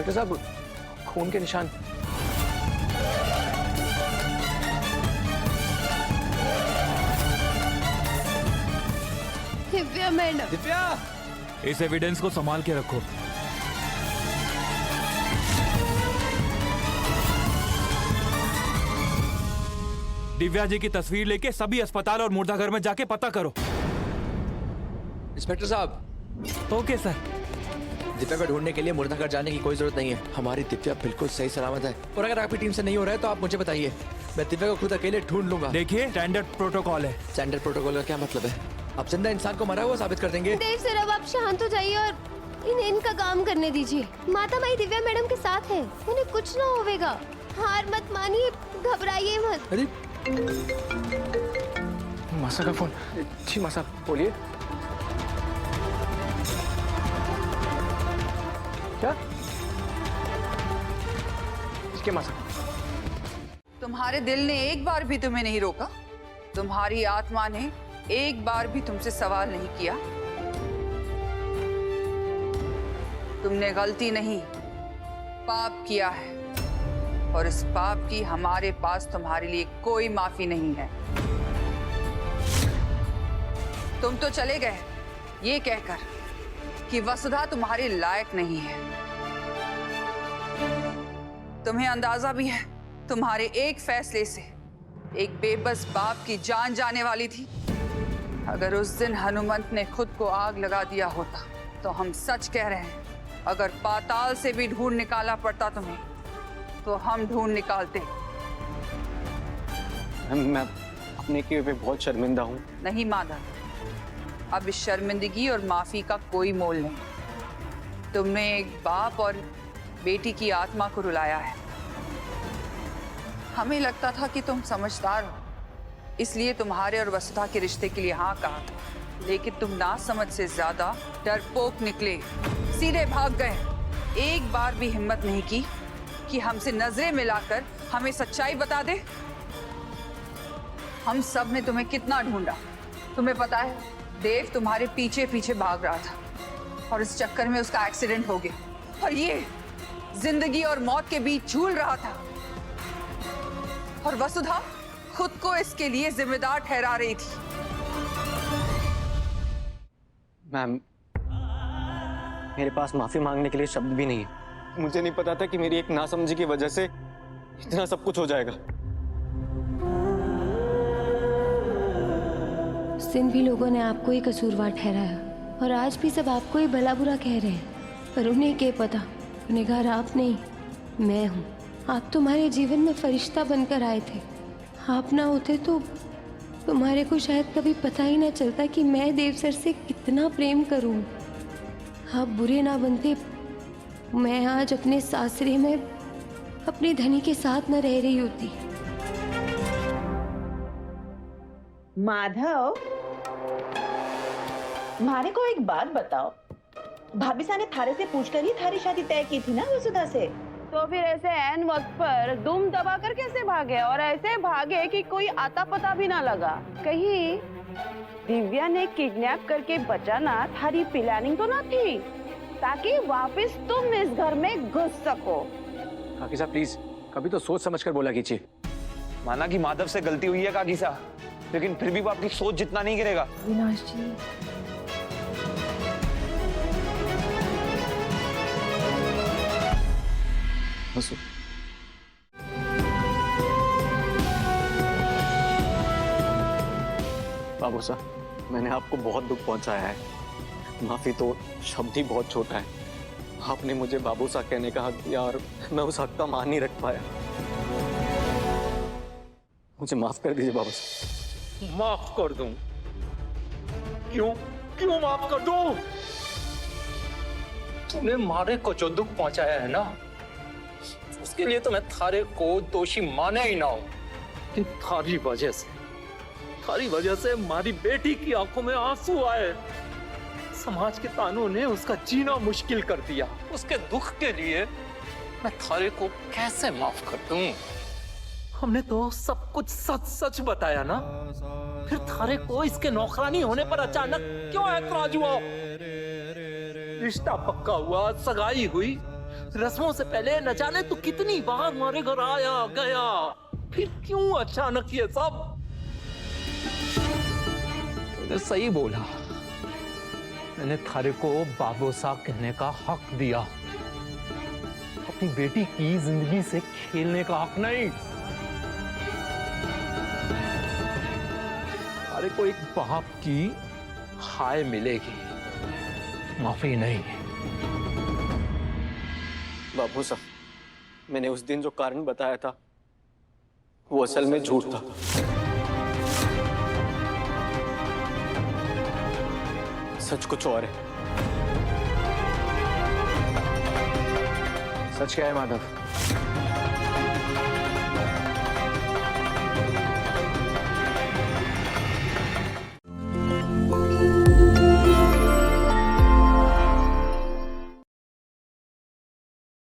Inspector साहब, खून के निशान। दिव्या मैडम। दिव्या, इस एविडेंस को संभाल के रखो। दिव्या जी की तस्वीर लेके सभी अस्पताल और मुर्दाघर में जाके पता करो। इंस्पेक्टर साहब। Okay sir. दिव्या को ढूंढने के लिए मुर्दाघर जाने की कोई जरूरत नहीं है। हमारी दिव्या बिल्कुल सही सलामत है, और अगर आपकी टीम से नहीं हो रहा है तो आप मुझे बताइए, मैं दिव्या को खुद अकेले ढूंढ लूंगा। देखिए, स्टैंडर्ड प्रोटोकॉल है। स्टैंडर्ड प्रोटोकॉल का क्या मतलब है? आप जिंदा इंसान को मरा हुआ साबित कर देंगे? देव सर, अब आप शांत हो जाइए और इनका काम करने दीजिए। माता माई दिव्या मैडम के साथ है, उन्हें कुछ ना होगा। हार मत मानिए, घबराइए मत। अरे मासा का फोन। जी मासा, बोलिए। क्या? क्या मासा? तुम्हारे दिल ने एक बार भी तुम्हें नहीं रोका, तुम्हारी आत्मा ने एक बार भी तुमसे सवाल नहीं किया। तुमने गलती नहीं, पाप किया है, और इस पाप की हमारे पास तुम्हारे लिए कोई माफी नहीं है। तुम तो चले गए ये कहकर कि वसुधा तुम्हारे लायक नहीं है। तुम्हें अंदाजा भी है, तुम्हारे एक फैसले से एक बेबस बाप की जान जाने वाली थी। अगर उस दिन हनुमंत ने खुद को आग लगा दिया होता तो हम सच कह रहे हैं, अगर पाताल से भी ढूंढ निकाला पड़ता तुम्हें तो हम ढूंढ निकालते। मैं अपने किए पे बहुत शर्मिंदा हूँ। नहीं माधव, अब इस शर्मिंदगी और माफी का कोई मोल नहीं। तुमने एक बाप और बेटी की आत्मा को रुलाया है। हमें लगता था कि तुम समझदार हो, इसलिए तुम्हारे और वसुधा के रिश्ते के लिए हाँ कहा था, लेकिन तुम ना समझ से ज्यादा डरपोक निकले, सीधे भाग गए। एक बार भी हिम्मत नहीं की कि हमसे नजरें मिलाकर हमें सच्चाई बता दे। हम सब ने तुम्हें कितना ढूंढा, तुम्हें पता है देव तुम्हारे पीछे पीछे भाग रहा था और इस चक्कर में उसका एक्सीडेंट हो गया, और ये जिंदगी और मौत के बीच झूल रहा था, और वसुधा खुद को इसके लिए जिम्मेदार ठहरा रही थी। मैम, मेरे पास माफी मांगने के लिए शब्द भी नहीं है। मुझे नहीं पता था कि मेरी एक नासमझी की वजह से इतना सब कुछ हो जाएगा। उस दिन भी लोगों ने आपको ही कसूरवार ठहराया, और आज भी सब आपको ही भला बुरा कह रहे हैं, पर उन्हें क्या पता, गुनहगार आप नहीं, मैं हूँ। आप तुम्हारे जीवन में फरिश्ता बनकर आए थे। आप ना होते तो तुम्हारे को शायद कभी पता ही ना चलता कि मैं देव सर से कितना प्रेम करूं। आप बुरे ना बनते, मैं आज अपने सासरे में अपने धनी के साथ न रह रही होती। माधव, मारे को एक बात बताओ, भाभी सा ने थारे से पूछकर ही थारी शादी तय की थी ना वसुधा से? तो फिर ऐसे ऐन वक्त पर दुम दबाकर कैसे भागे, और ऐसे भागे कि कोई आता पता भी ना लगा? कहीं दिव्या ने किडनैप करके बचाना थारी प्लानिंग तो ना थी, ताकि वापस तुम इस घर में घुस सको? काकी साहब प्लीज, कभी तो सोच समझ कर बोला कीजिए। माना कि माधव से गलती हुई है काकी साहब, लेकिन फिर भी वो आपकी सोच जितना नहीं गिरेगा। विनाश जी, वसु, बाबू साहब, मैंने आपको बहुत दुख पहुंचाया है। माफी तो शब्द ही बहुत छोटा है। आपने मुझे बाबू साहब कहने का हक दिया और मैं उस हक का मान नहीं रख पाया। मुझे माफ कर दीजिए बाबू साहब। माफ कर दूं? क्यों क्यों माफ कर दूं? तुमने मारे को जो दुख पहुंचाया है ना, उसके लिए तो मैं थारे को दोषी माने ही ना हो। लेकिन थारी वजह से हमारी बेटी की आंखों में आंसू आए। समाज के तानों ने उसका जीना मुश्किल कर दिया। उसके दुख के लिए मैं थारे को कैसे माफ कर दूं? हमने तो सब कुछ सच सच बताया ना, फिर थारे को इसके नौकरानी होने पर अचानक क्यों ऐतराज हुआ? रिश्ता पक्का हुआ, सगाई हुई, रस्मों से पहले न जाने तू कितनी बार हमारे घर आया गया, फिर क्यों अचानक ये सब? तूने सही बोला, मैंने थारे को बाबूसा कहने का हक दिया, अपनी बेटी की जिंदगी से खेलने का हक नहीं। थारे को एक बाप की हाय मिलेगी, माफी नहीं। बाबू साहब, मैंने उस दिन जो कारण बताया था वो असल में झूठ था। सच कुछ और है। सच क्या है माधव?